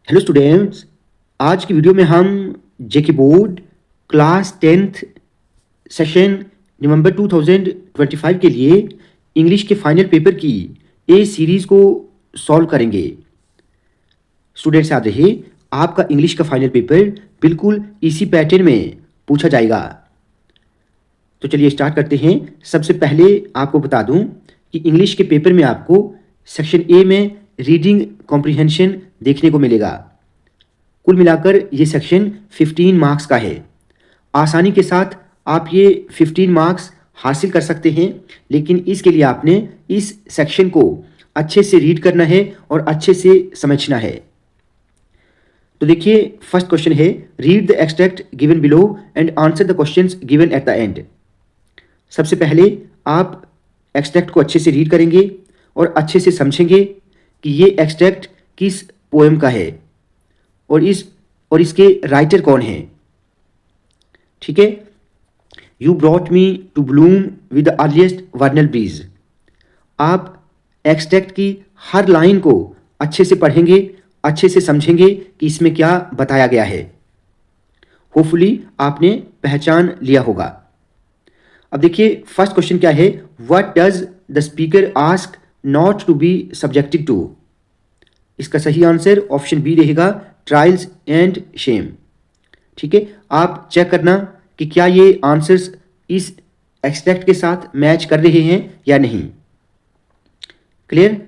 Hello students, आज की video में हम जेके बोर्ड क्लास 10th सेशन नवंबर 2025 के लिए इंग्लिश के फाइनल पेपर की ए सीरीज़ को सॉल्व करेंगे। स्टूडेंट्स याद रहे, आपका इंग्लिश का फाइनल पेपर बिल्कुल इसी पैटर्न में पूछा जाएगा। तो चलिए स्टार्ट करते हैं। सबसे पहले आपको बता दूं कि इंग्लिश के पेपर में आपको सेक्शन ए में रीडिंग कॉम्प्रिहेंशन देखने को मिलेगा। कुल मिलाकर ये सेक्शन 15 मार्क्स का है। आसानी के साथ आप ये 15 मार्क्स हासिल कर सकते हैं, लेकिन इसके लिए आपने इस सेक्शन को अच्छे से रीड करना है और अच्छे से समझना है। तो देखिए, फर्स्ट क्वेश्चन है, read the extract given below and answer the questions given at the end. सबसे पहले आप एक्सट्रैक्ट को अच्छे से रीड करेंगे और अच्छे से समझेंगे कि ये एक्सट्रैक्ट किस पोएम का है और इसके राइटर कौन है। ठीक है। You brought me to bloom with the earliest vernal breeze. आप एक्सट्रैक्ट की हर लाइन को अच्छे से पढ़ेंगे, अच्छे से समझेंगे कि इसमें क्या बताया गया है। होपफुली आपने पहचान लिया होगा। अब देखिए, फर्स्ट क्वेश्चन क्या है, what does the speaker ask not to be subjected to. इसका सही आंसर ऑप्शन बी रहेगा, ट्रायल्स एंड शेम। ठीक है, आप चेक करना कि क्या ये आंसर्स इस एक्सट्रैक्ट के साथ मैच कर रहे हैं या नहीं। क्लियर।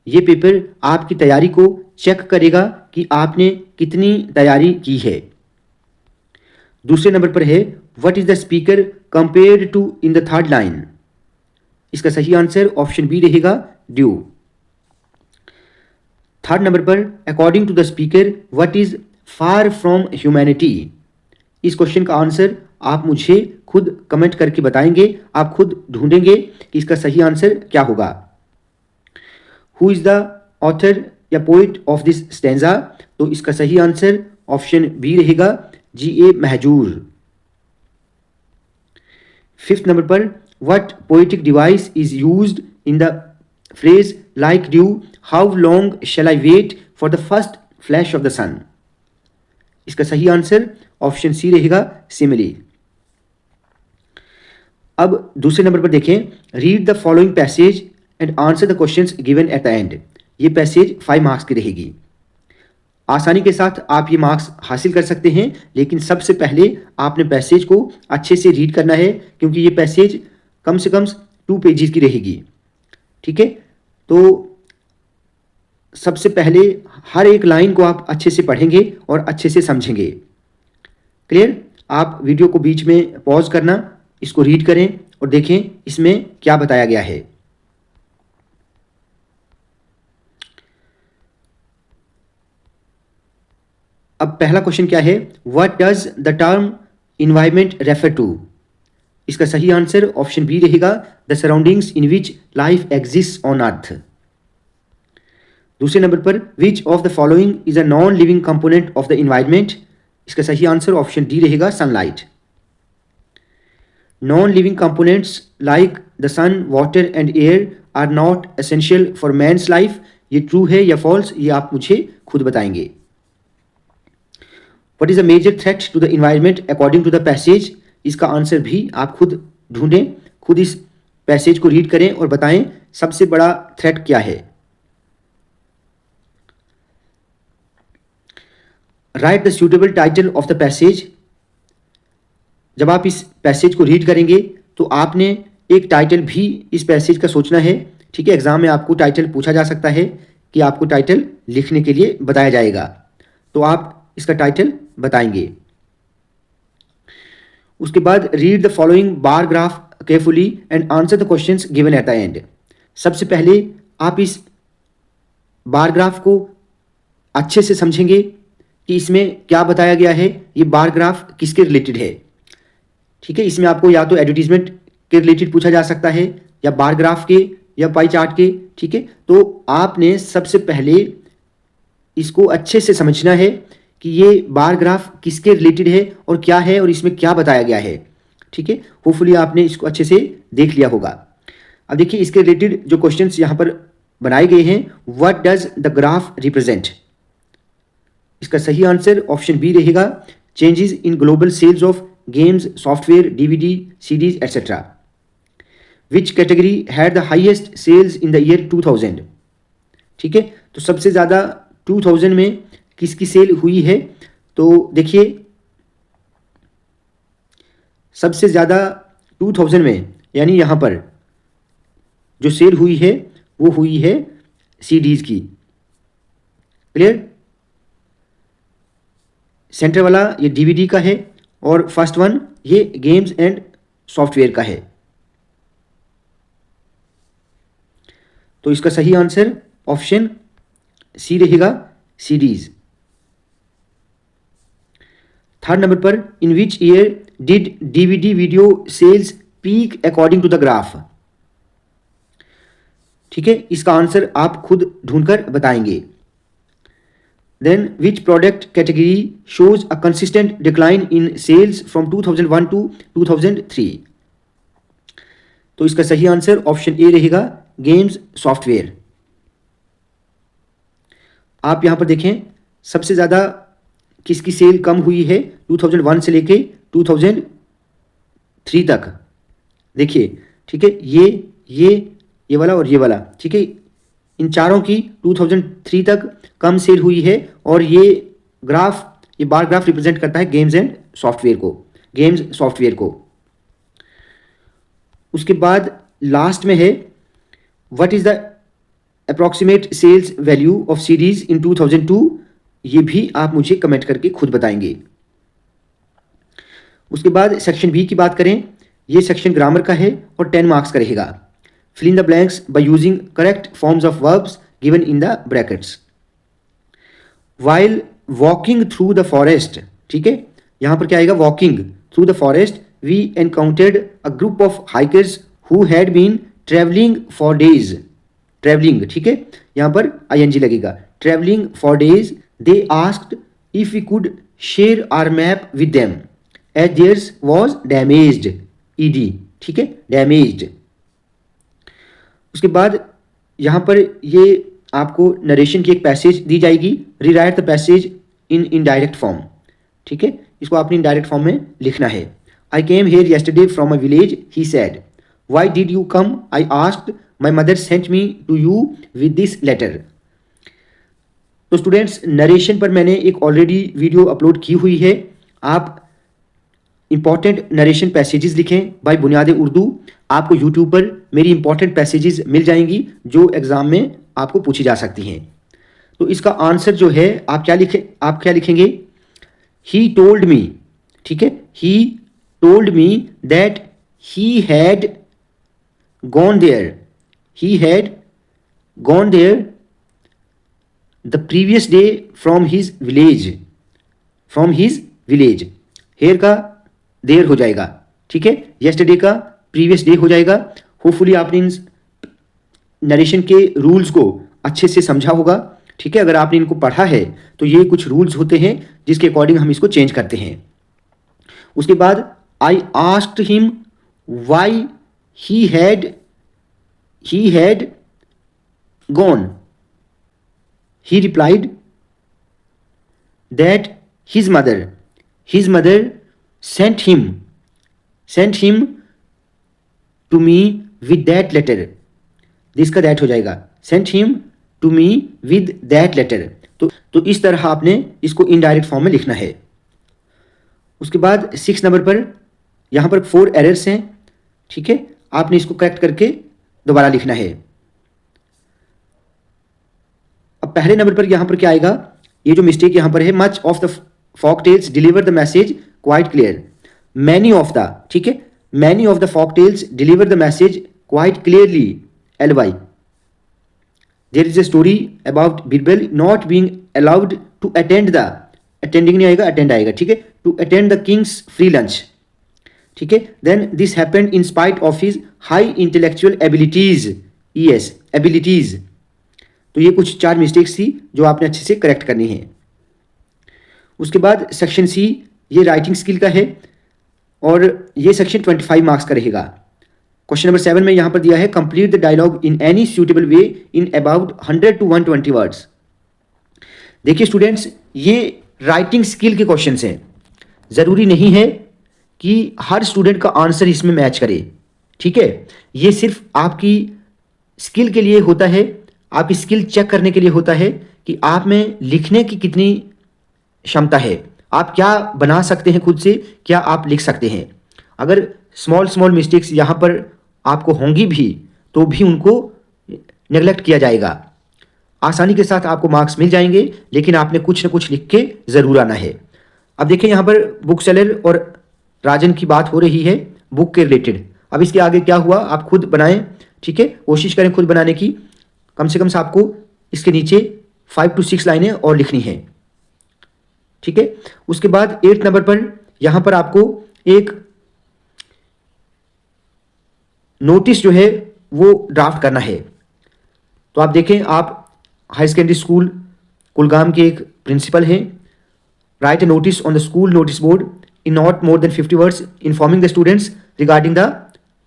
ये पेपर आपकी तैयारी को चेक करेगा कि आपने कितनी तैयारी की है। दूसरे नंबर पर है, what is the speaker compared to in the third line. इसका सही आंसर ऑप्शन बी रहेगा, ड्यू। थर्ड नंबर पर, according to the speaker what is far from humanity. इस क्वेश्चन का आंसर आप मुझे खुद कमेंट करके बताएंगे, आप खुद ढूंढेंगे कि इसका सही आंसर क्या होगा। हु इज द ऑथर या पोइट ऑफ दिस स्टैंजा। तो इसका सही आंसर ऑप्शन बी रहेगा, G.A. महजूर। फिफ्थ नंबर पर, what poetic device is used in the phrase like dew, how long shall I wait for the first flash of the sun. इसका सही answer option C रहेगा, simile. अब दूसरे number पर देखें, read the following passage and answer the questions given at the end. ये passage 5 marks की रहेगी। आसानी के साथ आप ये मार्क्स हासिल कर सकते हैं, लेकिन सबसे पहले आपने पैसेज को अच्छे से रीड करना है, क्योंकि ये पैसेज कम से कम 2 पेजेस की रहेगी। ठीक है, तो सबसे पहले हर एक लाइन को आप अच्छे से पढ़ेंगे और अच्छे से समझेंगे। क्लियर। आप वीडियो को बीच में पॉज करना, इसको रीड करें और देखें इसमें क्या बताया गया है। अब पहला क्वेश्चन क्या है, what does the term environment refer to. इसका सही आंसर ऑप्शन बी रहेगा, the surroundings in which life exist on earth. दूसरे नंबर पर, which of the following is a non living component of the environment. इसका सही answer option D रहेगा, sunlight. Non living components like the sun, water and air are not essential for man's life. ये true है या false, ये आप मुझे खुद बताएंगे। What is a major threat to the environment according to the passage? इसका आंसर भी आप खुद ढूंढें, खुद इस पैसेज को रीड करें और बताएं सबसे बड़ा थ्रेट क्या है। Right the suitable title of the passage. जब आप इस पैसेज को रीड करेंगे तो आपने एक टाइटल भी इस पैसेज का सोचना है। ठीक है, एग्जाम में आपको टाइटल पूछा जा सकता है कि आपको टाइटल लिखने के लिए बताया जाएगा, तो आप इसका टाइटल बताएंगे। उसके बाद, read the following bar graph carefully and answer the questions given at the end. सबसे पहले आप इस बार ग्राफ को अच्छे से समझेंगे कि इसमें क्या बताया गया है, ये बार ग्राफ किसके रिलेटेड है। ठीक है, इसमें आपको या तो एडवर्टीजमेंट के रिलेटेड पूछा जा सकता है, या बार ग्राफ के, या पाई चार्ट के। ठीक है, तो आपने सबसे पहले इसको अच्छे से समझना है कि ये बार ग्राफ किसके रिलेटेड है और क्या है और इसमें क्या बताया गया है। ठीक है, होपफुली आपने इसको अच्छे से देख लिया होगा। अब देखिए, इसके रिलेटेड जो क्वेश्चंस यहाँ पर बनाए गए हैं, what does the graph represent. इसका सही आंसर ऑप्शन बी रहेगा, changes in global sales of games, software, DVD, CDs etcetera. Which category had the highest sales in the year 2000? ठीक है, तो सबसे ज़्यादा 2000 में किसकी सेल हुई है? तो देखिए, सबसे ज़्यादा 2000 में यानी यहाँ पर जो सेल हुई है वो हुई है सीडीज़ की। क्लियर? सेंटर वाला ये डीवीडी का है और फर्स्ट वन ये गेम्स एंड सॉफ्टवेयर का है। तो इसका सही आंसर ऑप्शन सी रहेगा, सीडीज। थर्ड नंबर पर, in which year did DVD video sales peak according to the graph? ठीक है, इसका आंसर आप खुद ढूंढकर बताएंगे। Then which product category shows a consistent decline in sales from 2001 to 2003? तो इसका सही आंसर ऑप्शन ए रहेगा, गेम्स सॉफ्टवेयर। आप यहां पर देखें, सबसे ज़्यादा किसकी सेल कम हुई है 2001 से लेके 2003 तक। देखिए, ठीक है, ये वाला और ये वाला, ठीक है, इन चारों की 2003 तक कम सेल हुई है और ये ग्राफ, ये बार ग्राफ रिप्रेजेंट करता है गेम्स एंड सॉफ्टवेयर को, गेम्स सॉफ्टवेयर को। उसके बाद लास्ट में है, what is the approximate sales value of series in 2002? ये भी आप मुझे कमेंट करके खुद बताएंगे। उसके बाद सेक्शन बी की बात करें, ये सेक्शन ग्रामर का है और 10 मार्क्स का रहेगा। Fill in the blanks by using correct forms of verbs given in the brackets. While walking through the forest, ठीक है, यहां पर क्या आएगा, walking through the forest we encountered a group of hikers who had been travelling for days. Travelling, ठीक है, यहां पर आईएनजी लगेगा, travelling for days. They asked if we could share our map with them as theirs was damaged, ed, ठीक है, damaged। उसके बाद यहाँ पर ये आपको नरेशन की एक पैसेज दी जाएगी, rewrite the passage in indirect form, ठीक है, इसको आपने इनडायरेक्ट फॉर्म में लिखना है। I came here yesterday from a village, he said. Why did you come? I asked. My mother sent me to you with this letter. तो students, narration पर मैंने एक ऑलरेडी वीडियो अपलोड की हुई है। आप इंपॉर्टेंट नरेशन पैसेजेस लिखें bye बुनियाद उर्दू, आपको यूट्यूब पर मेरी इंपॉर्टेंट पैसेजेस मिल जाएंगी जो एग्जाम में आपको पूछी जा सकती हैं। तो इसका आंसर जो है, आप क्या लिखेंगे, ही टोल्ड मी, ठीक है, he told me that he had gone there, he had gone there the previous day from his village, from his village। here का देर हो जाएगा, ठीक है, yesterday का previous day हो जाएगा। होपफुली आपने इन नरेशन के रूल्स को अच्छे से समझा होगा, ठीक है। अगर आपने इनको पढ़ा है तो ये कुछ रूल्स होते हैं जिसके अकॉर्डिंग हम इसको चेंज करते हैं। उसके बाद I asked him why he had gone. He replied that his mother sent him to me with that letter। जिसका that हो जाएगा, sent him to me with that letter। तो इस तरह आपने इसको इनडायरेक्ट फॉर्म में लिखना है। उसके बाद 6 नंबर पर यहाँ पर 4 एरर्स हैं, ठीक है, आपने इसको करेक्ट करके दोबारा लिखना है। अब पहले नंबर पर यहां पर क्या आएगा, ये जो मिस्टेक यहां पर है, much of the folk tales deliver the message quite clear. Many of the, ठीक है, many of the folk tales deliver the message quite clearly, LY। There is a story about Birbal not being allowed to attend the, attending नहीं आएगा, attend आएगा, ठीक है, to attend the king's free lunch, ठीक है। Then this happened in spite of his high intellectual abilities, ES, abilities. तो ये कुछ 4 मिस्टेक्स थी जो आपने अच्छे से करेक्ट करनी है। उसके बाद सेक्शन सी, ये राइटिंग स्किल का है और ये सेक्शन 25 मार्क्स का रहेगा। क्वेश्चन नंबर 7 में यहाँ पर दिया है, complete the dialogue in any suitable way in about 100 to 120 words. देखिए स्टूडेंट्स, ये राइटिंग स्किल के क्वेश्चंस हैं। ज़रूरी नहीं है कि हर स्टूडेंट का आंसर इसमें मैच करे, ठीक है। ये सिर्फ आपकी स्किल के लिए होता है, आपकी स्किल चेक करने के लिए होता है कि आप में लिखने की कितनी क्षमता है, आप क्या बना सकते हैं खुद से, क्या आप लिख सकते हैं। अगर स्मॉल स्मॉल मिस्टेक्स यहाँ पर आपको होंगी भी तो भी उनको नेगलेक्ट किया जाएगा। आसानी के साथ आपको मार्क्स मिल जाएंगे, लेकिन आपने कुछ ना कुछ लिख के ज़रूर आना है। अब देखिए यहाँ पर बुक सेलर और राजन की बात हो रही है बुक के रिलेटेड। अब इसके आगे क्या हुआ आप खुद बनाएं, ठीक है। कोशिश करें खुद बनाने की। कम से कम आपको इसके नीचे 5 to 6 लाइनें और लिखनी है, ठीक है। उसके बाद 8 नंबर पर यहां पर आपको एक नोटिस जो है वो ड्राफ्ट करना है। तो आप देखें, आप हाई सेकेंडरी स्कूल कुलगाम के एक प्रिंसिपल हैं। Right A notice on the school notice board in not more than 50 words informing the students regarding the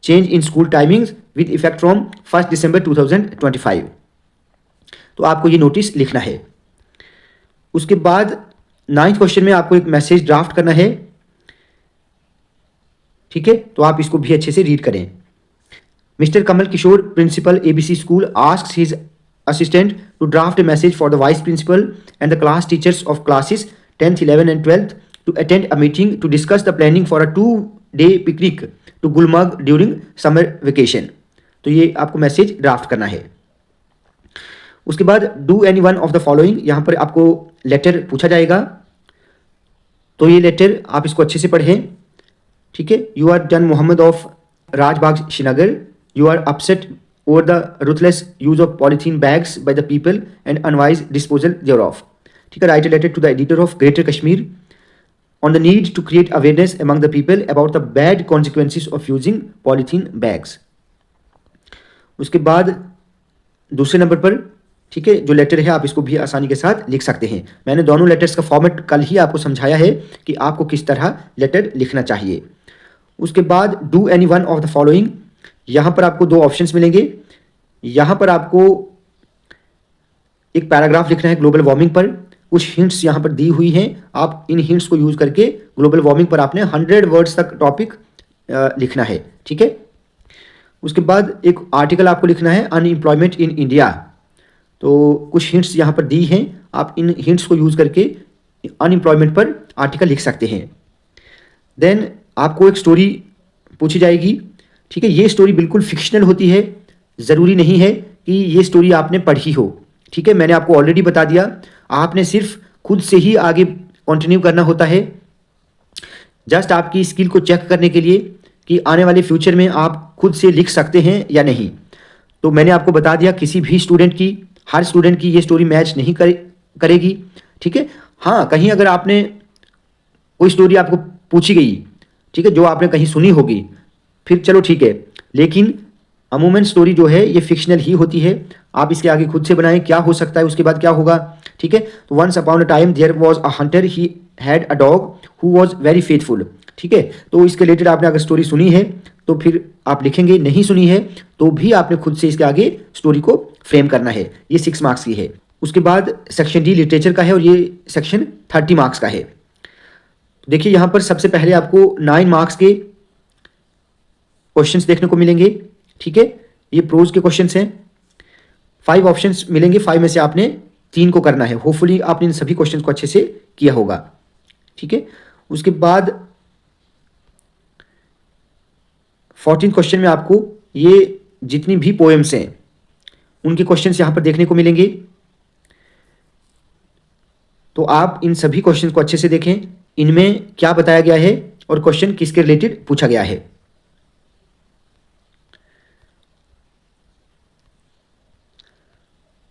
change in school timings with effect from 1 दिसंबर 2025। तो आपको ये नोटिस लिखना है। उसके बाद 9th क्वेश्चन में आपको एक मैसेज ड्राफ्ट करना है, ठीक है। तो आप इसको भी अच्छे से रीड करें। Mister Kamal Kishore principal ABC school asks his assistant to draft a message for the vice principal and the class teachers of classes 10th, 11th and 12th to attend a meeting to discuss the planning for a 2-day picnic to Gulmarg during summer vacation। तो ये आपको message draft करना है। उसके बाद do any one of the following, यहाँ पर आपको लेटर पूछा जाएगा। तो ये लेटर आप इसको अच्छे से पढ़ें, ठीक है। You are done Mohammad of Rajbagh Srinagar, you are upset over the ruthless use of polythene bags by the people and unwise disposal thereof। ठीक है। Write a letter to the editor of Greater Kashmir on the need to create awareness among the people about the bad consequences of using polythene bags। उसके बाद दूसरे number पर, ठीक है, जो letter है आप इसको भी आसानी के साथ लिख सकते हैं। मैंने दोनों लेटर्स का फॉर्मेट कल ही आपको समझाया है कि आपको किस तरह लेटर लिखना चाहिए। उसके बाद do any one of the following, यहां पर आपको दो ऑप्शंस मिलेंगे। यहां पर आपको एक पैराग्राफ लिखना है ग्लोबल वार्मिंग पर। कुछ हिंट्स यहां पर दी हुई हैं, आप इन हिंट्स को यूज करके ग्लोबल वार्मिंग पर आपने 100 वर्ड्स तक टॉपिक लिखना है, ठीक है। उसके बाद एक आर्टिकल आपको लिखना है अनएम्प्लॉयमेंट इन इंडिया। तो कुछ हिंट्स यहां पर दी हैं, आप इन हिंट्स को यूज करके अनएम्प्लॉयमेंट पर आर्टिकल लिख सकते हैं। देन आपको एक स्टोरी पूछी जाएगी, ठीक है। ये स्टोरी बिल्कुल फिक्शनल होती है, ज़रूरी नहीं है कि ये स्टोरी आपने पढ़ी हो, ठीक है। मैंने आपको ऑलरेडी बता दिया, आपने सिर्फ खुद से ही आगे कंटिन्यू करना होता है, जस्ट आपकी स्किल को चेक करने के लिए कि आने वाले फ्यूचर में आप खुद से लिख सकते हैं या नहीं। तो मैंने आपको बता दिया किसी भी स्टूडेंट की, हर स्टूडेंट की ये स्टोरी मैच नहीं करेगी, ठीक है। हाँ, कहीं अगर आपने कोई स्टोरी आपको पूछी गई, ठीक है, जो आपने कहीं सुनी होगी, फिर चलो ठीक है, लेकिन अमूमन स्टोरी जो है ये फिक्शनल ही होती है। आप इसके आगे खुद से बनाएं क्या हो सकता है, उसके बाद क्या होगा, ठीक है। तो once upon a time there was a hunter, he had a dog who was very faithful, ठीक है। तो इसके रिलेटेड आपने अगर स्टोरी सुनी है तो फिर आप लिखेंगे, नहीं सुनी है तो भी आपने खुद से इसके आगे स्टोरी को फ्रेम करना है। ये 6 मार्क्स की है। उसके बाद सेक्शन डी लिटरेचर का है और ये सेक्शन 30 मार्क्स का है। देखिए यहाँ पर सबसे पहले आपको 9 मार्क्स के क्वेश्चंस देखने को मिलेंगे, ठीक है। ये प्रोज के क्वेश्चंस हैं। 5 ऑप्शंस मिलेंगे, 5 में से आपने 3 को करना है। होपफुली आपने इन सभी क्वेश्चंस को अच्छे से किया होगा, ठीक है। उसके बाद 14 क्वेश्चन में आपको ये जितनी भी पोएम्स हैं उनके क्वेश्चंस यहां पर देखने को मिलेंगे। तो आप इन सभी क्वेश्चंस को अच्छे से देखें, इनमें क्या बताया गया है और क्वेश्चन किसके रिलेटेड पूछा गया है।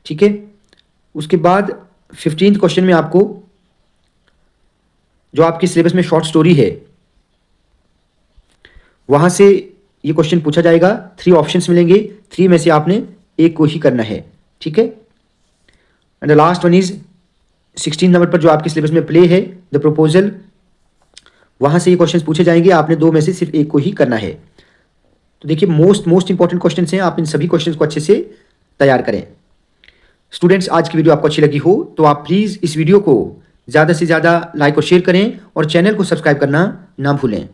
ठीक है। उसके बाद 15th क्वेश्चन में आपको जो आपके सिलेबस में शॉर्ट स्टोरी है वहां से ये क्वेश्चन पूछा जाएगा। 3 ऑप्शंस मिलेंगे, 3 में से आपने एक को ही करना है, ठीक है। And the last one is 16 number पर जो आपके सिलेबस में प्ले है द प्रपोजल, वहां से ये क्वेश्चंस पूछे जाएंगे, आपने 2 में से सिर्फ एक को ही करना है। तो देखिए मोस्ट इंपॉर्टेंट क्वेश्चंस हैं, आप इन सभी क्वेश्चंस को अच्छे से तैयार करें। स्टूडेंट्स, आज की वीडियो आपको अच्छी लगी हो तो आप प्लीज़ इस वीडियो को ज़्यादा से ज़्यादा लाइक और शेयर करें और चैनल को सब्सक्राइब करना ना भूलें।